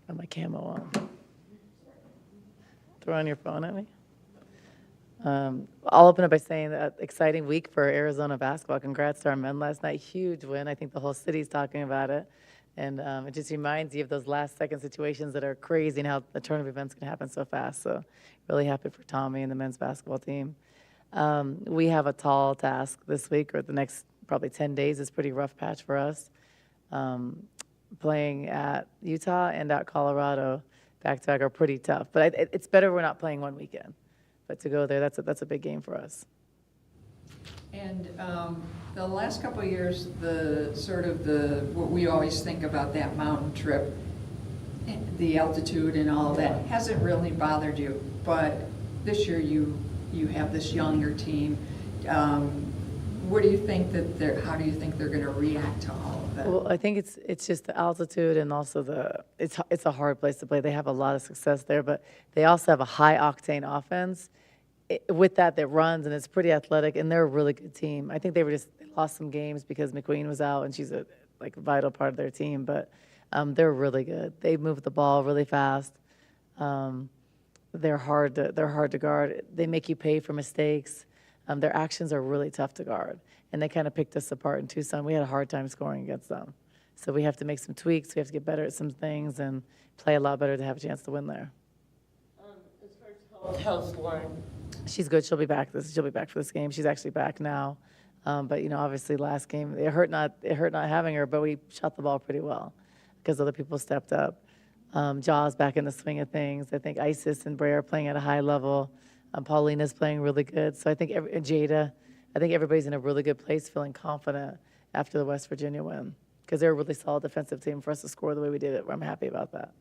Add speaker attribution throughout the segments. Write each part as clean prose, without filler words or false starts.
Speaker 1: Got my camo on. Throwing your phone at me. I'll open up by saying that exciting week for Arizona basketball. Congrats to our men last night. Huge win. I think the whole city's talking about it. And it just reminds you of those last-second situations that are crazy and how the tournament events can happen so fast. So really happy for Tommy and the men's basketball team. We have a tall task this week, or the next probably 10 days. It's a pretty rough patch for us. Playing at Utah and at Colorado back-to-back are pretty tough. But it's better we're not playing one weekend. But to go there, that's a big game for us.
Speaker 2: And the last couple of years, what we always think about that mountain trip, the altitude and all of that, hasn't really bothered you. But this year you have this younger team. What do you think how do you think they're going to react to all of that?
Speaker 1: Well, I think it's just the altitude and also it's a hard place to play. They have a lot of success there, but they also have a high octane offense. With that runs, and it's pretty athletic, and they're a really good team. I think they lost some games because McQueen was out, and she's a vital part of their team. But they're really good. They move the ball really fast. They're hard to guard. They make you pay for mistakes. Their actions are really tough to guard, and they kind of picked us apart in Tucson. We had a hard time scoring against them, so we have to make some tweaks. We have to get better at some things and play a lot better to have a chance to win there.
Speaker 3: As far as how's Lauren?
Speaker 1: She's good. She'll be back for this game. She's actually back now. But obviously last game it hurt not having her, but we shot the ball pretty well because other people stepped up. Jaw's back in the swing of things. I think Isis and Bray are playing at a high level. Paulina's playing really good. So I think Jada, I think everybody's in a really good place, feeling confident after the West Virginia win because they're a really solid defensive team. For us to score the way we did it, I'm happy about that.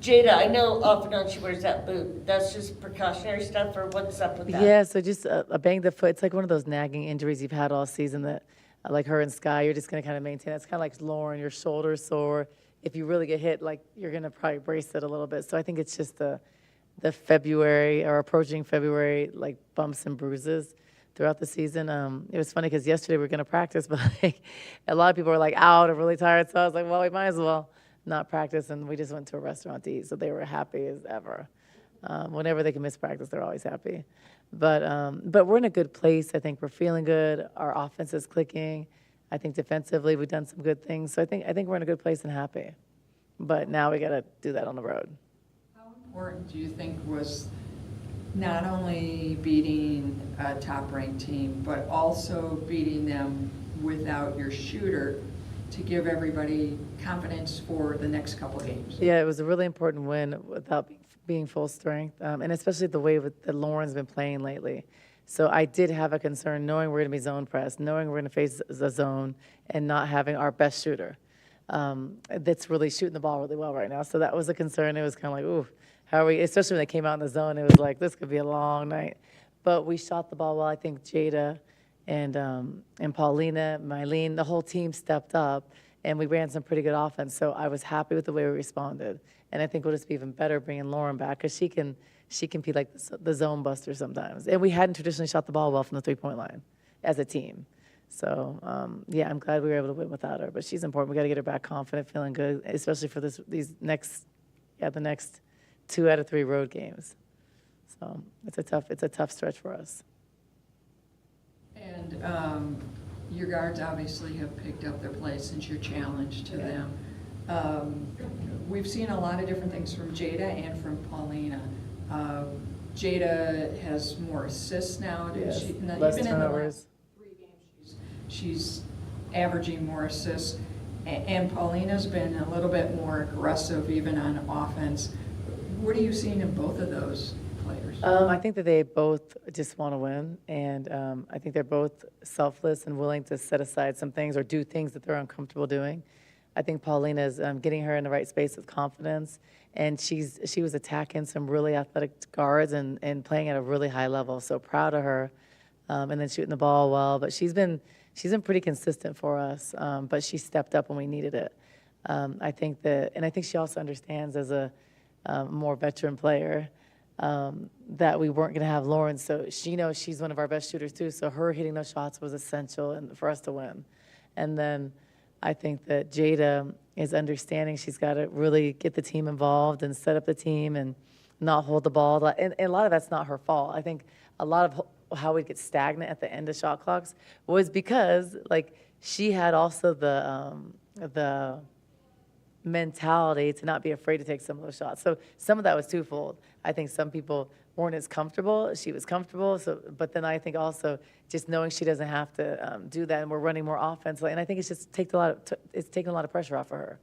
Speaker 3: Jada, I know off and on she wears that boot. That's just precautionary stuff, or what's up with that?
Speaker 1: Yeah, so just a banged up foot. It's like one of those nagging injuries you've had all season that, like her and Sky, you're just going to kind of maintain. It's kind of like Lauren, your shoulder's sore. If you really get hit, you're going to probably brace it a little bit. So I think it's just the February or approaching February, bumps and bruises throughout the season. It was funny because yesterday we were going to practice, but a lot of people were out or really tired. So I was like, well, we might as well not practice, and we just went to a restaurant to eat, so they were happy as ever. Whenever they can miss practice, they're always happy. But we're in a good place. I think we're feeling good. Our offense is clicking. I think defensively we've done some good things. So I think we're in a good place and happy. But now we got to do that on the road.
Speaker 2: How important do you think was not only beating a top-ranked team, but also beating them without your shooter to give everybody confidence for the next couple of games?
Speaker 1: Yeah, it was a really important win without being full strength, and especially the way that Lauren's been playing lately. So I did have a concern knowing we're going to be zone pressed, knowing we're going to face the zone, and not having our best shooter that's really shooting the ball really well right now. So that was a concern. It was kind of like, ooh, how are we, especially when they came out in the zone, it was like, this could be a long night. But we shot the ball well. I think Jada and Paulina, Mylene, the whole team stepped up, and we ran some pretty good offense. So I was happy with the way we responded, and I think we'll just be even better bringing Lauren back because she can be like the zone buster sometimes. And we hadn't traditionally shot the ball well from the three-point line as a team. So yeah, I'm glad we were able to win without her. But she's important. We got to get her back confident, feeling good, especially for the next 2 out of 3 road games. So it's a tough stretch for us.
Speaker 2: And your guards obviously have picked up their play since your challenge to them. We've seen a lot of different things from Jada and from Paulina. Jada has more assists now.
Speaker 1: Yes.
Speaker 2: Even
Speaker 1: Less
Speaker 2: in the
Speaker 1: turnovers.
Speaker 2: last 3 games, she's averaging more assists. And Paulina's been a little bit more aggressive even on offense. What are you seeing in both of those players?
Speaker 1: I think that they both just want to win, and I think they're both selfless and willing to set aside some things or do things that they're uncomfortable doing. I think Paulina is getting her in the right space with confidence, and she was attacking some really athletic guards and playing at a really high level. So proud of her, and then shooting the ball well. But she's been pretty consistent for us, but she stepped up when we needed it. I think she also understands as a more veteran player that we weren't going to have Lauren, so she knows she's one of our best shooters too. So her hitting those shots was essential for us to win. And then I think that Jada is understanding she's got to really get the team involved and set up the team and not hold the ball. And a lot of that's not her fault. I think a lot of how we get stagnant at the end of shot clocks was because, like, she had also the mentality to not be afraid to take some of those shots. So some of that was twofold. I think some people weren't as comfortable. She was comfortable. So, but then I think also just knowing she doesn't have to do that, and we're running more offensively. And I think it's just it's taken a lot of pressure off of her.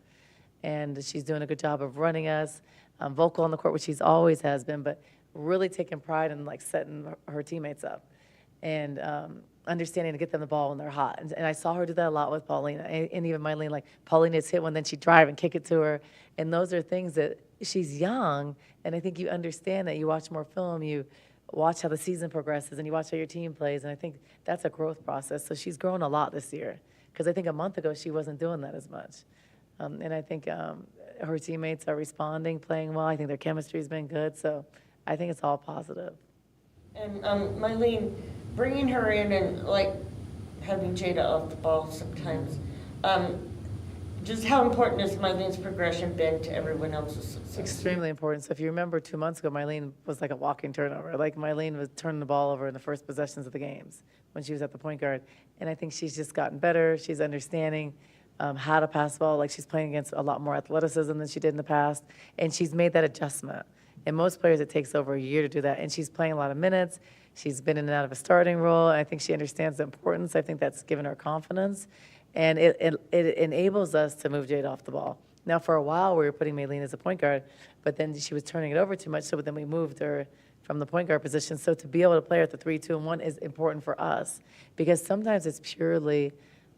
Speaker 1: And she's doing a good job of running us, vocal on the court, which she's always has been, but really taking pride in like setting her teammates up and understanding to get them the ball when they're hot. And I saw her do that a lot with Paulina, and even Mylene. Like, Paulina's hit one, then she'd drive and kick it to her. And those are things that she's young, and I think you understand that. You watch more film, you watch how the season progresses, and you watch how your team plays, and I think that's a growth process. So she's grown a lot this year, because I think a month ago she wasn't doing that as much. And I think her teammates are responding, playing well. I think their chemistry's been good, so I think it's all positive.
Speaker 3: And Mylene, bringing her in and like having Jada off the ball sometimes, just how important has Mylene's progression been to everyone else's success?
Speaker 1: Extremely important. So if you remember 2 months ago, Mylene was like a walking turnover. Like, Mylene was turning the ball over in the first possessions of the games when she was at the point guard. And I think she's just gotten better. She's understanding how to pass the ball. Like, she's playing against a lot more athleticism than she did in the past. And she's made that adjustment. And most players, it takes over a year to do that. And she's playing a lot of minutes. She's been in and out of a starting role. I think she understands the importance. I think that's given her confidence. And it enables us to move Jade off the ball. Now, for a while, we were putting Mylene as a point guard, but then she was turning it over too much, so then we moved her from the point guard position. So to be able to play her at the 3, 2, and 1 is important for us, because sometimes it's purely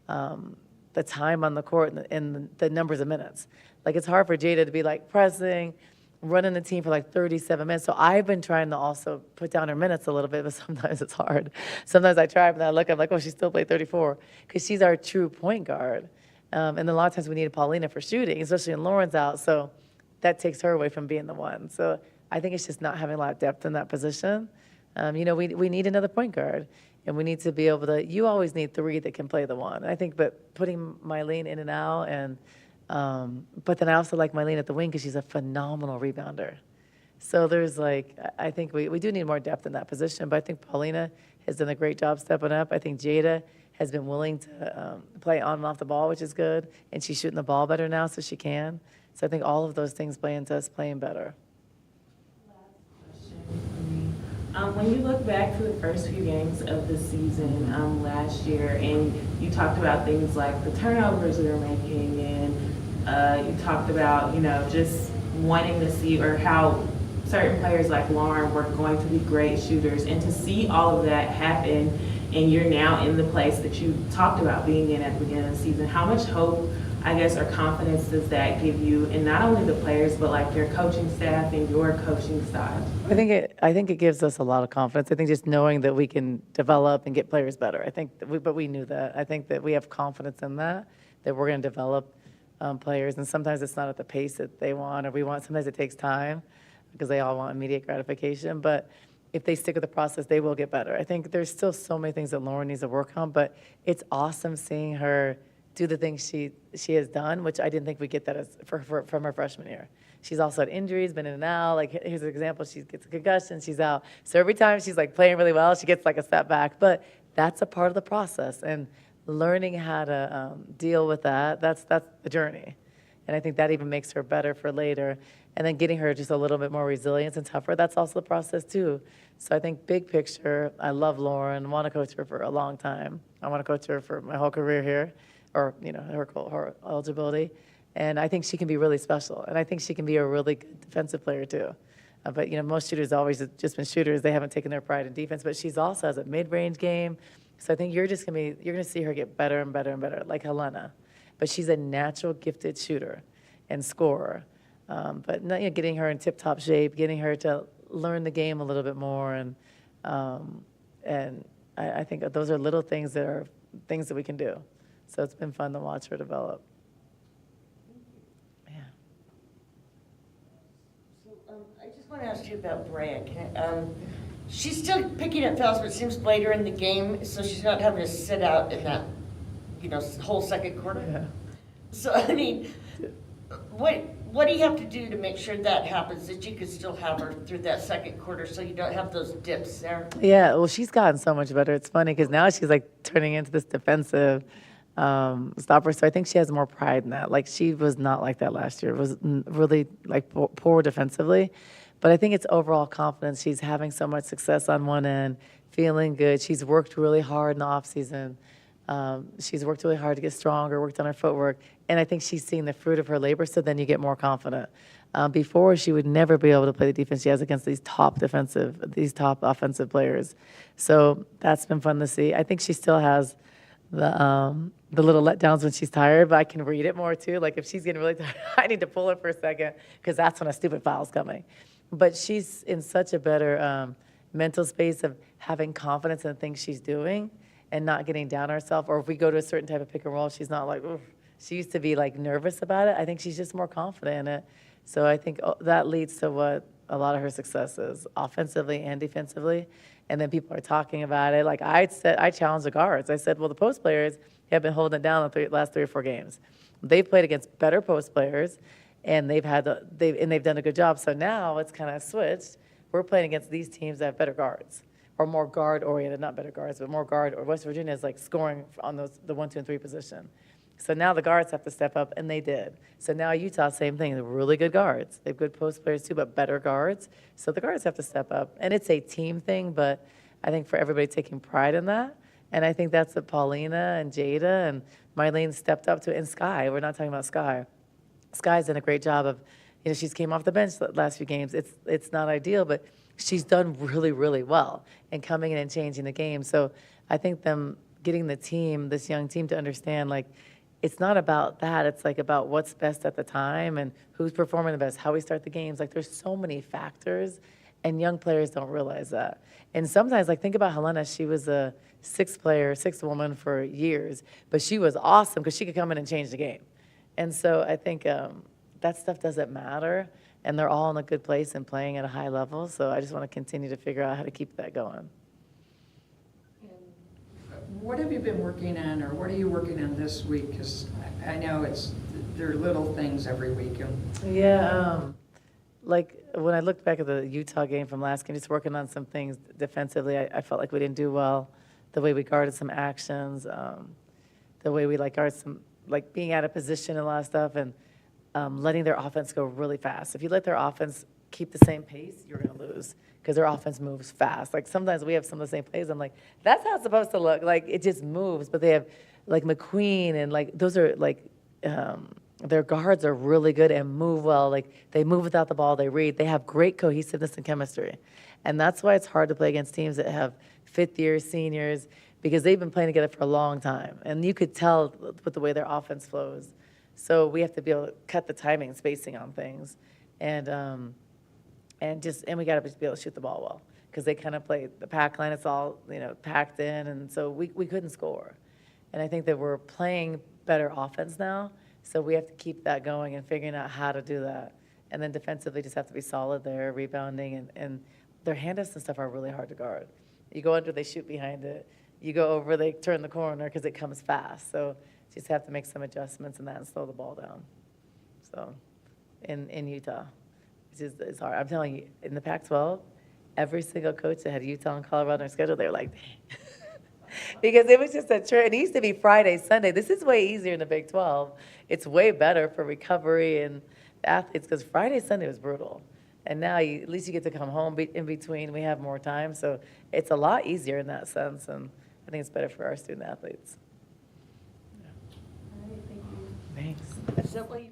Speaker 1: the time on the court and the numbers of minutes. Like, it's hard for Jada to be, like, pressing, running the team for like 37 minutes. So I've been trying to also put down her minutes a little bit, but sometimes it's hard. Sometimes I try, but then I look, I'm like, oh, she still played 34, because she's our true point guard. And a lot of times we needed Paulina for shooting, especially when Lauren's out. So that takes her away from being the one. So I think it's just not having a lot of depth in that position. We need another point guard. And we need to be able to, you always need 3 that can play the 1. I think, but putting Mylene in and out, and but then I also like Mylene at the wing because she's a phenomenal rebounder. So there's like, I think we do need more depth in that position, but I think Paulina has done a great job stepping up. I think Jada has been willing to play on and off the ball, which is good, and she's shooting the ball better now, so she can. So I think all of those things play into us playing better.
Speaker 4: When you look back to the first few games of the season last year, and you talked about things like the turnovers we were making, and you talked about, just wanting to see, or how certain players like Lauren were going to be great shooters, and to see all of that happen, and you're now in the place that you talked about being in at the beginning of the season, how much hope, I guess, or confidence does that give you, and not only the players, but like your coaching staff and your coaching style?
Speaker 1: I think it gives us a lot of confidence. I think just knowing that we can develop and get players better. I think but we knew that. I think that we have confidence in that we're going to develop players, and sometimes it's not at the pace that they want or we want. Sometimes it takes time because they all want immediate gratification. But if they stick with the process, they will get better. I think there's still so many things that Lauren needs to work on, but it's awesome seeing her do the things she has done, which I didn't think we'd get that from her freshman year. She's also had injuries, been in and out. Like, here's an example. She gets a concussion, she's out. So every time she's like playing really well, she gets like a step back. But that's a part of the process. And learning how to deal with that's the journey. And I think that even makes her better for later. And then getting her just a little bit more resilience and tougher, that's also the process too. So I think big picture, I love Lauren, want to coach her for a long time. I want to coach her for my whole career here, or her eligibility. And I think she can be really special. And I think she can be a really good defensive player too. But most shooters always have just been shooters. They haven't taken their pride in defense. But she's also has a mid-range game. So I think you're going to see her get better and better and better, like Helena. But she's a natural gifted shooter and scorer. But getting her in tip-top shape, getting her to learn the game a little bit more, and I think those are little things that we can do. So it's been fun to watch her develop. Yeah.
Speaker 3: So I just want to ask you about Brea. She's still picking up fouls, but it seems later in the game, so she's not having to sit out in that, whole second quarter.
Speaker 1: Yeah.
Speaker 3: So, I mean, what do you have to do to make sure that happens, that you could still have her through that second quarter so you don't have those dips there?
Speaker 1: Yeah, well, she's gotten so much better. It's funny because now she's like turning into this defensive stopper. So I think she has more pride in that. Like she was not like that last year. It was really like poor defensively. But I think it's overall confidence. She's having so much success on one end, feeling good. She's worked really hard in the offseason. She's worked really hard to get stronger, worked on her footwork. And I think she's seeing the fruit of her labor, so then you get more confident. Before, she would never be able to play the defense she has against these top offensive players. So that's been fun to see. I think she still has the little letdowns when she's tired, but I can read it more too. Like if she's getting really tired, I need to pull her for a second because that's when a stupid foul's coming. But she's in such a better mental space of having confidence in the things she's doing and not getting down on herself. Or if we go to a certain type of pick and roll, she's not like, oof. She used to be like nervous about it. I think she's just more confident in it. So I think that leads to what a lot of her success is, offensively and defensively. And then people are talking about it. Like I challenged the guards. I said, well, the post players have been holding it down the last 3 or 4 games. They've played against better post players, and they've done a good job. So now it's kind of switched. We're playing against these teams that have better guards, or more guard-oriented, not better guards, but more guard. Or West Virginia is like scoring on the 1, 2, and 3 position. So now the guards have to step up, and they did. So now Utah, same thing. They're really good guards. They have good post players too, but better guards. So the guards have to step up. And it's a team thing, but I think for everybody taking pride in that. And I think that's what Paulina and Jada and Mylene stepped up to. And Sky, we're not talking about Sky. Sky's done a great job of, she's came off the bench the last few games. It's not ideal, but she's done really, really well and coming in and changing the game. So I think them getting the team, this young team, to understand, like, it's not about that. It's like about what's best at the time and who's performing the best, how we start the games. Like there's so many factors, and young players don't realize that. And sometimes, like think about Helena. She was a sixth woman for years, but she was awesome because she could come in and change the game. And so I think that stuff doesn't matter, and they're all in a good place and playing at a high level. So I just want to continue to figure out how to keep that going.
Speaker 2: What have you been working on, or what are you working on this week? Because I know there are little things every week.
Speaker 1: Yeah, like when I looked back at the Utah game from last game, just working on some things defensively, I felt like we didn't do well. The way we guarded some actions, the way we guarded some, being out of position and a lot of stuff, and letting their offense go really fast. If you let their offense keep the same pace, you're going to lose because their offense moves fast. Like sometimes we have some of the same plays. I'm like, that's how it's supposed to look. Like it just moves. But they have like McQueen and those are their guards are really good and move well. Like they move without the ball. They read. They have great cohesiveness and chemistry. And that's why it's hard to play against teams that have fifth year seniors because they've been playing together for a long time. And you could tell with the way their offense flows. So we have to be able to cut the timing and spacing on things. And we got to be able to shoot the ball well because they kind of play the pack line. It's all packed in, and so we couldn't score. And I think that we're playing better offense now, so we have to keep that going and figuring out how to do that. And then defensively, just have to be solid there, rebounding, and their handoffs and stuff are really hard to guard. You go under, they shoot behind it. You go over, they turn the corner because it comes fast. So just have to make some adjustments in that and slow the ball down. So in Utah. It's hard. I'm telling you, in the Pac-12, every single coach that had Utah and Colorado on their schedule, they were like, dang. Because it was just a trend. It used to be Friday, Sunday. This is way easier in the Big 12. It's way better for recovery and the athletes because Friday, Sunday was brutal. And now at least you get to come home in between. We have more time. So it's a lot easier in that sense. And I think it's better for our student athletes.
Speaker 4: All right, thank you.
Speaker 1: Thanks.
Speaker 3: Is that why you